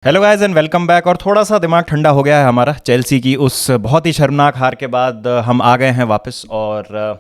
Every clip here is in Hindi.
Hello guys and welcome back. और थोड़ा सा दिमाग ठंडा हो गया है हमारा चेल्सी की उस बहुत ही शर्मनाक हार के बाद। हम आ गए हैं वापस और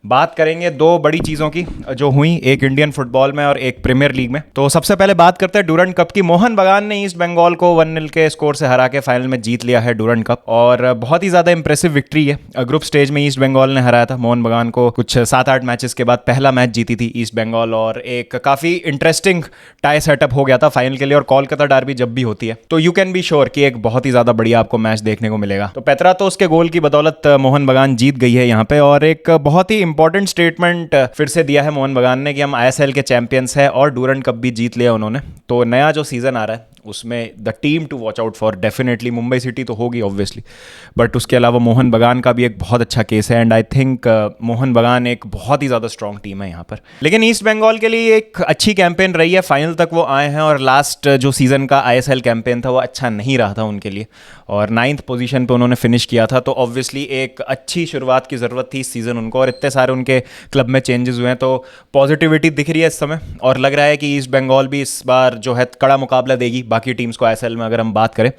बात करेंगे दो बड़ी चीज़ों की जो हुई, एक इंडियन फुटबॉल में और एक प्रीमियर लीग में। तो सबसे पहले बात करते हैं डूरंड कप की। मोहन बगान ने ईस्ट बंगाल को 1-0 के स्कोर से हरा के फाइनल में जीत लिया है डूरंड कप और बहुत ही ज़्यादा इंप्रेसिव विक्ट्री है। ग्रुप स्टेज में ईस्ट बंगाल ने हराया था मोहन बगान को, कुछ 7-8 मैचेस के बाद पहला मैच जीती थी ईस्ट बंगाल और एक काफ़ी इंटरेस्टिंग टाई सेटअप हो गया था फाइनल के लिए। और कोलकाता डर्बी जब भी होती है तो यू कैन बी श्योर कि एक बहुत ही ज़्यादा बढ़िया आपको मैच देखने को मिलेगा। तो पेत्रा तो उसके गोल की बदौलत मोहन बगान जीत गई है यहाँ पे। और एक बहुत ही इंपॉर्टेंट स्टेटमेंट फिर से दिया है मोहन बगान ने कि हम आईएसएल के चैंपियंस हैं और डूरंड कप भी जीत लिया उन्होंने। तो नया जो सीजन आ रहा है उसमें the team to watch out for definitely Mumbai city तो होगी ऑब्वियसली, बट उसके अलावा मोहन बगान का भी एक बहुत अच्छा केस है। एंड आई थिंक मोहन बगान एक बहुत ही ज़्यादा स्ट्रॉन्ग टीम है यहाँ पर। लेकिन ईस्ट बंगाल के लिए एक अच्छी कैंपेन रही है, फाइनल तक वो आए हैं और लास्ट जो सीज़न का आईएसएल कैंपेन था वो अच्छा नहीं रहा था उनके लिए और 9th पोजीशन पे उन्होंने फिनिश किया था। तो ऑब्वियसली एक अच्छी शुरुआत की ज़रूरत थी इस सीज़न उनको, और इतने सारे उनके क्लब में चेंजेस हुए हैं तो पॉजिटिविटी दिख रही है इस समय। और लग रहा है कि ईस्ट बंगाल भी इस बार जो है कड़ा मुकाबला देगी बाकी टीम्स को आईएसएल में अगर हम बात करें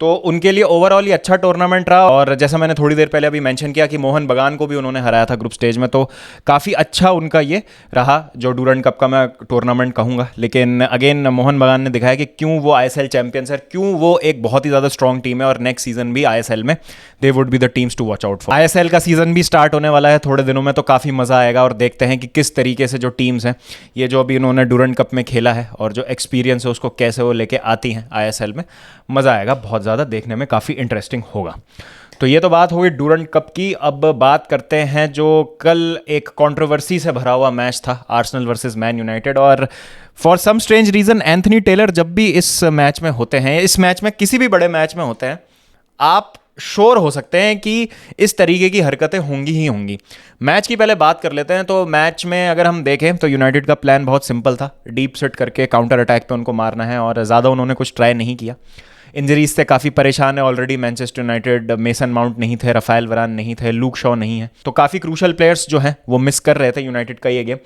तो उनके लिए ओवरऑल ये अच्छा टूर्नामेंट रहा। और जैसा मैंने थोड़ी देर पहले अभी मेंशन किया कि मोहन बगान को भी उन्होंने हराया था ग्रुप स्टेज में, तो काफ़ी अच्छा उनका ये रहा जो डूरंड कप का मैं टूर्नामेंट कहूँगा। लेकिन अगेन मोहन बगान ने दिखाया कि क्यों वो आईएसएल चैंपियंस है, क्यों वो एक बहुत ही ज़्यादा स्ट्रॉन्ग टीम है और नेक्स्ट सीजन भी आईएसएल में they would be the teams to watch out for. ISL का सीजन भी स्टार्ट होने वाला है थोड़े दिनों में, तो काफ़ी मज़ा आएगा और देखते हैं कि किस तरीके से जो टीम्स हैं ये जो अभी उन्होंने डूरंड कप में खेला है और जो एक्सपीरियंस है उसको कैसे वो लेके आती हैं आईएसएल में। मज़ा आएगा बहुत ज़्यादा, देखने में काफ़ी इंटरेस्टिंग होगा। तो ये तो बात हो गई डूरंड कप की। अब बात करते हैं जो कल एक कंट्रोवर्सी से भरा हुआ मैच था, आर्सेनल वर्सेस मैन यूनाइटेड। और for some strange reason Anthony Taylor जब भी इस मैच में होते हैं, इस मैच में किसी भी बड़े मैच में होते हैं, आप श्योर हो सकते हैं कि इस तरीके की हरकतें होंगी ही होंगी। मैच की पहले बात कर लेते हैं। तो मैच में अगर हम देखें तो यूनाइटेड का प्लान बहुत सिंपल था, डीप सेट करके काउंटर अटैक पे उनको मारना है और ज़्यादा उन्होंने कुछ ट्राई नहीं किया। इंजरीज से काफ़ी परेशान है already Manchester United. Mason mount नहीं थे, राफेल वरान नहीं थे, लूक शॉ नहीं है, तो काफ़ी क्रूशल प्लेयर्स जो हैं वो मिस कर रहे थे यूनाइटेड का ये गेम।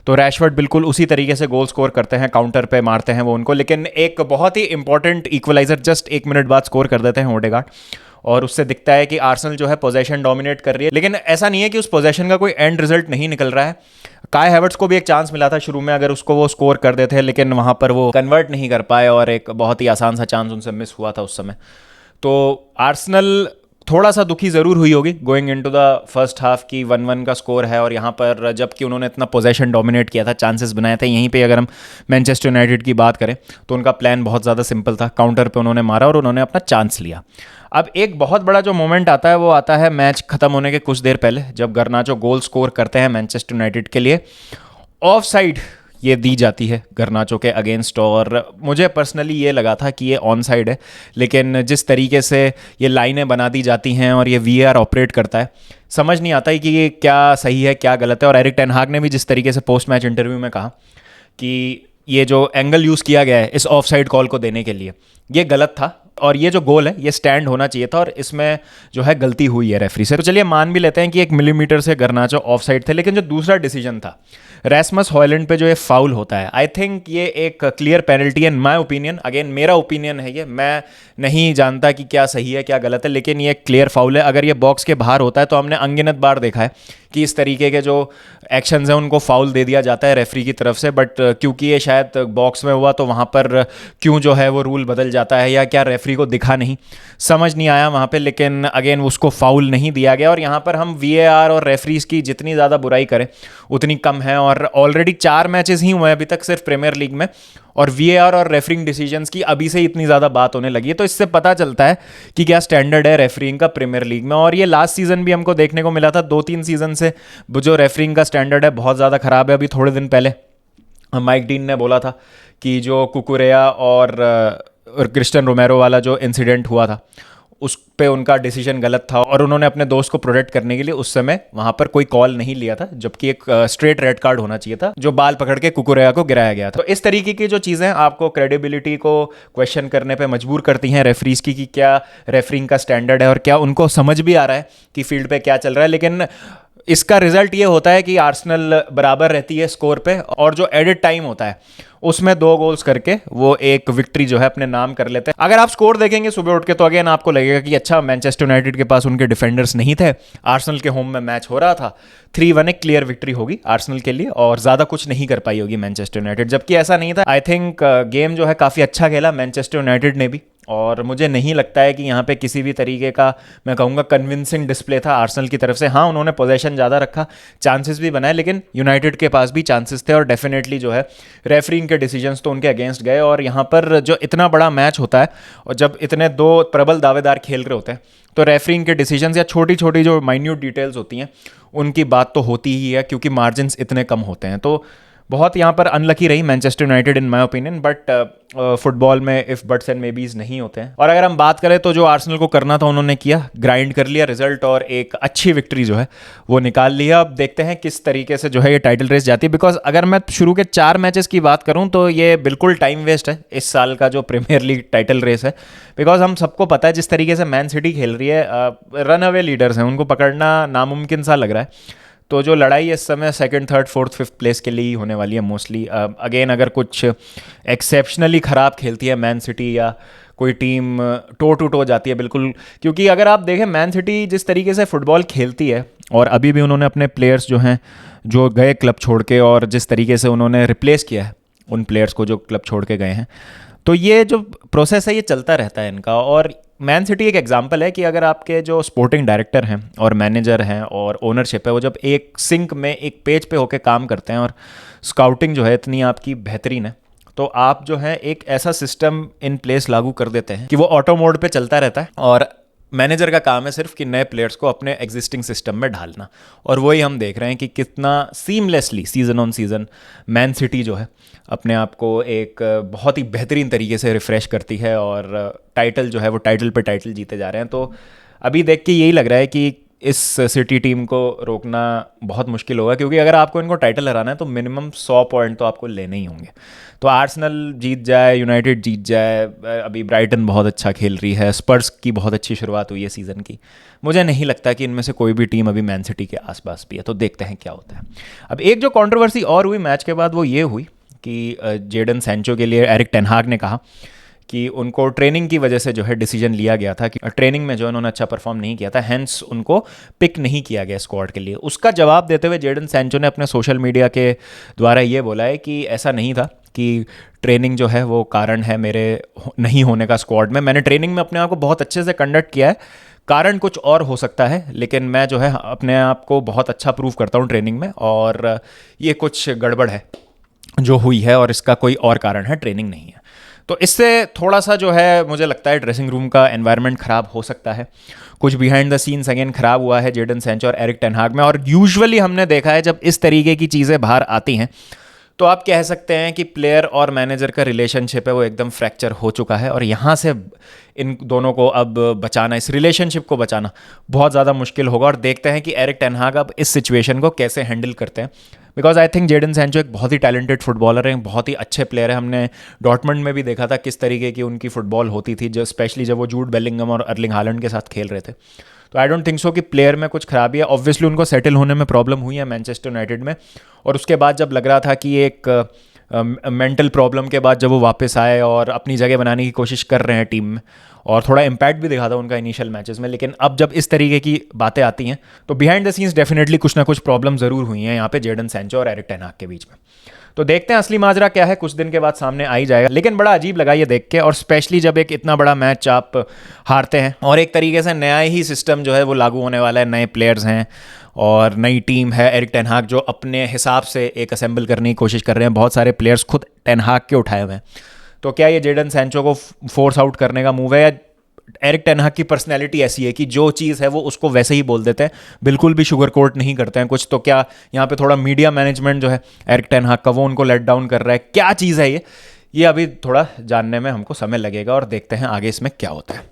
तो रैशवर्ड बिल्कुल उसी तरीके से गोल स्कोर करते हैं, काउंटर पे मारते हैं वो उनको। लेकिन एक बहुत ही इंपॉर्टेंट इक्वलाइजर जस्ट 1 मिनट बाद स्कोर कर देते हैं ओडेगार्ड, और उससे दिखता है कि आर्सेनल जो है पोजेशन डोमिनेट कर रही है। लेकिन ऐसा नहीं है कि उस पोजेशन का कोई एंड रिजल्ट नहीं निकल रहा है। काय हैवर्ट्स को भी एक चांस मिला था शुरू में, अगर उसको वो स्कोर कर देते हैं, लेकिन वहाँ पर वो कन्वर्ट नहीं कर पाए और एक बहुत ही आसान सा चांस उनसे मिस हुआ था उस समय। तो आर्सेनल थोड़ा सा दुखी ज़रूर हुई होगी going into the first half की 1-1 का स्कोर है और यहाँ पर जबकि उन्होंने इतना पोजेशन डोमिनेट किया था, चांसेस बनाए थे। यहीं पे अगर हम मैनचेस्टर यूनाइटेड की बात करें तो उनका प्लान बहुत ज़्यादा सिंपल था, काउंटर पे उन्होंने मारा और उन्होंने अपना चांस लिया। अब एक बहुत बड़ा जो मोमेंट आता है वो आता है मैच खत्म होने के कुछ देर पहले, जब गर्नाचो गोल स्कोर करते हैं मैनचेस्टर यूनाइटेड के लिए। ऑफ साइड ये दी जाती है गर्नाचो के अगेंस्ट और मुझे पर्सनली ये लगा था कि ये ऑन साइड है, लेकिन जिस तरीके से ये लाइनें बना दी जाती हैं और ये वीएआर ऑपरेट करता है, समझ नहीं आता है कि ये क्या सही है क्या गलत है। और एरिक टेन हाग ने भी जिस तरीके से पोस्ट मैच इंटरव्यू में कहा कि ये जो एंगल यूज़ किया गया है इस ऑफ साइड कॉल को देने के लिए, ये गलत था और ये जो गोल है ये स्टैंड होना चाहिए था और इसमें जो है गलती हुई है रेफरी से। तो चलिए मान भी लेते हैं कि 1 मिलीमीटर से गर्नाचो ऑफ साइड थे, लेकिन जो दूसरा डिसीजन था रैसमस हॉयलैंड पे जो ये फाउल होता है, आई थिंक ये एक clear penalty in my opinion. Again मेरा ओपिनियन है ये, मैं नहीं जानता कि क्या सही है क्या गलत है, लेकिन ये क्लियर फाउल है। अगर ये बॉक्स के बाहर होता है तो हमने अनगिनत बार देखा है कि इस तरीके के जो एक्शंस हैं उनको फाउल दे दिया जाता है रेफरी की तरफ से, बट क्योंकि ये शायद बॉक्स में हुआ तो वहाँ पर क्यों जो है वो रूल बदल जाता है या क्या रेफरी को दिखा नहीं, समझ नहीं आया वहाँ पे। लेकिन अगेन उसको फाउल नहीं दिया गया और यहाँ पर हम वीएआर और रेफरीज की जितनी ज़्यादा बुराई करें उतनी कम है। और ऑलरेडी 4 मैचेस ही हुए हैं अभी तक सिर्फ प्रीमियर लीग में और वीएआर और रेफरिंग डिसीजंस की अभी से इतनी ज़्यादा बात होने लगी है, तो इससे पता चलता है कि क्या स्टैंडर्ड है रेफरिंग का प्रीमियर लीग में। और ये लास्ट सीजन भी हमको देखने को मिला था, 2-3 सीजन से जो रेफरिंग का स्टैंडर्ड है बहुत ज़्यादा ख़राब है। अभी थोड़े दिन पहले माइक डीन ने बोला था कि जो कुकुरेया और क्रिस्टियन रोमेरो वाला जो इंसिडेंट हुआ था उस पे उनका डिसीजन गलत था और उन्होंने अपने दोस्त को प्रोटेक्ट करने के लिए उस समय वहाँ पर कोई कॉल नहीं लिया था, जबकि एक स्ट्रेट रेड कार्ड होना चाहिए था जो बाल पकड़ के कुकुरेया को गिराया गया था। तो इस तरीके की जो चीज़ें आपको क्रेडिबिलिटी को क्वेश्चन करने पे मजबूर करती हैं रेफरीज की कि क्या रेफरिंग का स्टैंडर्ड है और क्या उनको समझ भी आ रहा है कि फील्ड पे क्या चल रहा है। लेकिन इसका रिजल्ट ये होता है कि आर्सेनल बराबर रहती है स्कोर पे, और जो एडिट टाइम होता है उसमें 2 गोल्स करके वो एक विक्ट्री जो है अपने नाम कर लेते हैं। अगर आप स्कोर देखेंगे सुबह उठ के तो अगेन आपको लगेगा कि अच्छा, मैनचेस्टर यूनाइटेड के पास उनके डिफेंडर्स नहीं थे, आर्सेनल के होम में मैच हो रहा था, 3-1 एक क्लियर विक्ट्री होगी आर्सेनल के लिए और ज़्यादा कुछ नहीं कर पाई होगी मैनचेस्टर यूनाइटेड, जबकि ऐसा नहीं था। आई थिंक गेम जो है काफ़ी अच्छा खेला मैनचेस्टर यूनाइटेड ने भी, और मुझे नहीं लगता है कि यहाँ पे किसी भी तरीके का, मैं कहूँगा, कन्विंसिंग डिस्प्ले था आर्सेनल की तरफ से। हाँ, उन्होंने पोजेशन ज़्यादा रखा, चांसेस भी बनाए, लेकिन यूनाइटेड के पास भी चांसेस थे, और डेफिनेटली जो है रेफरिंग के डिसीजंस तो उनके अगेंस्ट गए। और यहाँ पर जो इतना बड़ा मैच होता है और जब इतने 2 प्रबल दावेदार खेल रहे होते हैं, तो रेफरिंग के डिसीजंस या छोटी छोटी जो माइन्यूट डिटेल्स होती हैं उनकी बात तो होती ही है, क्योंकि मार्जिन्स इतने कम होते हैं। तो बहुत यहाँ पर अनलकी रही Manchester United in my opinion, but football में इफ़ बट्स एंड मेबीज नहीं होते हैं। और अगर हम बात करें तो जो आर्सेनल को करना था उन्होंने किया, ग्राइंड कर लिया रिजल्ट और एक अच्छी विक्ट्री जो है वो निकाल लिया। अब देखते हैं किस तरीके से जो है ये टाइटल रेस जाती है, बिकॉज अगर मैं शुरू के 4 मैचेस की बात करूं तो ये बिल्कुल टाइम वेस्ट है इस साल का जो प्रीमियर लीग टाइटल रेस है, बिकॉज हम सबको पता है जिस तरीके से मैन सिटी खेल रही है, रन अवे लीडर्स हैं, उनको पकड़ना नामुमकिन सा लग रहा है। तो जो लड़ाई इस समय 2nd, 3rd, 4th, 5th place के लिए ही होने वाली है मोस्टली। अगेन अगर कुछ एक्सेप्शनली ख़राब खेलती है मैन सिटी या कोई टीम टो टू टो जाती है बिल्कुल, क्योंकि अगर आप देखें मैन सिटी जिस तरीके से फुटबॉल खेलती है, और अभी भी उन्होंने अपने प्लेयर्स जो हैं जो गए क्लब छोड़ के, और जिस तरीके से उन्होंने रिप्लेस किया है उन प्लेयर्स को जो क्लब छोड़ के गए हैं, तो ये जो प्रोसेस है ये चलता रहता है इनका। और मैन सिटी एक एग्जांपल है कि अगर आपके जो स्पोर्टिंग डायरेक्टर हैं और मैनेजर हैं और ओनरशिप है वो जब एक सिंक में एक पेज पे होकर काम करते हैं और स्काउटिंग जो है इतनी आपकी बेहतरीन है, तो आप जो है एक ऐसा सिस्टम इन प्लेस लागू कर देते हैं कि वो ऑटो मोड पे चलता रहता है, और मैनेजर का काम है सिर्फ कि नए प्लेयर्स को अपने एग्जिस्टिंग सिस्टम में ढालना। और वही हम देख रहे हैं कि कितना seamlessly season on season man city जो है अपने आप को एक बहुत ही बेहतरीन तरीके से रिफ़्रेश करती है, और टाइटल जो है वो टाइटल पे टाइटल जीते जा रहे हैं। तो अभी देख के यही लग रहा है कि इस सिटी टीम को रोकना बहुत मुश्किल होगा, क्योंकि अगर आपको इनको टाइटल हराना है तो मिनिमम 100 पॉइंट तो आपको लेने ही होंगे। तो आर्सेनल जीत जाए, यूनाइटेड जीत जाए, अभी ब्राइटन बहुत अच्छा खेल रही है, स्पर्स की बहुत अच्छी शुरुआत हुई है सीज़न की, मुझे नहीं लगता कि इनमें से कोई भी टीम अभी मैन सिटी के आसपास भी है। तो देखते हैं क्या होता है। अब एक जो कंट्रोवर्सी और हुई मैच के बाद वो ये हुई कि जेडन सैंचो के लिए एरिक टेन हाग ने कहा कि उनको ट्रेनिंग की वजह से जो है डिसीजन लिया गया था कि ट्रेनिंग में जो उन्होंने अच्छा परफॉर्म नहीं किया था, हैंस उनको पिक नहीं किया गया स्क्वाड के लिए। उसका जवाब देते हुए जेडन सैंचो ने अपने सोशल मीडिया के द्वारा ये बोला है कि ऐसा नहीं था कि ट्रेनिंग जो है वो कारण है मेरे नहीं होने का स्क्वाड में। मैंने ट्रेनिंग में अपने आप को बहुत अच्छे से कंडक्ट किया है, कारण कुछ और हो सकता है, लेकिन मैं जो है अपने आप को बहुत अच्छा प्रूव करता हूँ ट्रेनिंग में, और ये कुछ गड़बड़ है जो हुई है और इसका कोई और कारण है, ट्रेनिंग नहीं है। तो इससे थोड़ा सा जो है मुझे लगता है ड्रेसिंग रूम का एनवायरनमेंट ख़राब हो सकता है। कुछ बिहाइंड द सीन्स अगेन ख़राब हुआ है जेडन सैंचो और एरिक टेन हाग में, और यूजुअली हमने देखा है जब इस तरीके की चीज़ें बाहर आती हैं तो आप कह सकते हैं कि प्लेयर और मैनेजर का रिलेशनशिप है वो एकदम फ्रैक्चर हो चुका है, और यहाँ से इन दोनों को अब बचाना, इस रिलेशनशिप को बचाना बहुत ज़्यादा मुश्किल होगा। और देखते हैं कि एरिक टेन हाग अब इस सिचुएशन को कैसे हैंडल करते हैं, because I think Jadon Sancho एक बहुत ही टैलेंटेड फुटबॉलर है, बहुत ही अच्छे प्लेयर है। हमने डॉर्टमंड में भी देखा था किस तरीके की उनकी फुटबॉल होती थी, जो स्पेशली जब वो जूड बेलिंगम और अर्लिंग हालैंड के साथ खेल रहे थे। तो आई डोंट थिंक सो कि प्लेयर में कुछ खराबी है। ऑब्वियसली उनको सेटल होने में प्रॉब्लम हुई है मैनचेस्टर यूनाइटेड में, और उसके बाद जब लग रहा था कि एक मेंटल प्रॉब्लम के बाद जब वो वापस आए और अपनी जगह बनाने की कोशिश कर रहे हैं टीम में, और थोड़ा इम्पैक्ट भी दिखा था उनका इनिशियल मैचेस में, लेकिन अब जब इस तरीके की बातें आती हैं तो बिहाइंड द सीन्स डेफिनेटली कुछ ना कुछ प्रॉब्लम ज़रूर हुई हैं यहाँ पे जेडन सैंचो और एरिक टेन हाग के बीच में। तो देखते हैं असली माजरा क्या है, कुछ दिन के बाद सामने आ ही जाएगा। लेकिन बड़ा अजीब लगा ये देख के, और स्पेशली जब एक इतना बड़ा मैच आप हारते हैं और एक तरीके से नया ही सिस्टम जो है वो लागू होने वाला है, नए प्लेयर्स हैं और नई टीम है। एरिक टेन हाग जो अपने हिसाब से एक असेंबल करने की कोशिश कर रहे हैं, बहुत सारे प्लेयर्स खुद टेन हाग के उठाए हुए हैं। तो क्या ये जेडन सैंचो को फोर्स आउट करने का मूव है, या एरिक टेन हाग की पर्सनैलिटी ऐसी है कि जो चीज़ है वो उसको वैसे ही बोल देते हैं, बिल्कुल भी शुगर कोट नहीं करते हैं कुछ। तो क्या यहाँ पे थोड़ा मीडिया मैनेजमेंट जो है एरिक टेन हाग का वो उनको लेट डाउन कर रहा है, क्या चीज़ है ये अभी थोड़ा जानने में हमको समय लगेगा, और देखते हैं आगे इसमें क्या होता है।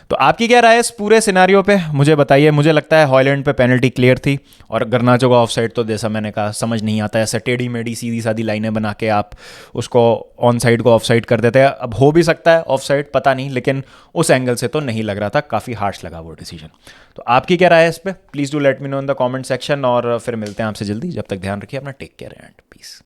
तो आपकी क्या राय है इस पूरे सिनारियो पे, मुझे बताइए। मुझे लगता है हॉलैंड पे पेनल्टी क्लियर थी, और गर्नाचो का ऑफसाइड तो जैसा मैंने कहा समझ नहीं आता, ऐसे टेढ़ी मेढ़ी सीधी सादी लाइनें बना के आप उसको ऑन साइड को ऑफ साइड कर देते हैं। अब हो भी सकता है ऑफ साइड, पता नहीं, लेकिन उस एंगल से तो नहीं लग रहा था, काफ़ी हार्श लगा वो डिसीजन। तो आपकी क्या राय है इस पर, please do let me know in the comment section, और फिर मिलते हैं आपसे जल्दी। जब तक ध्यान रखिए अपना, टेक केयर एंड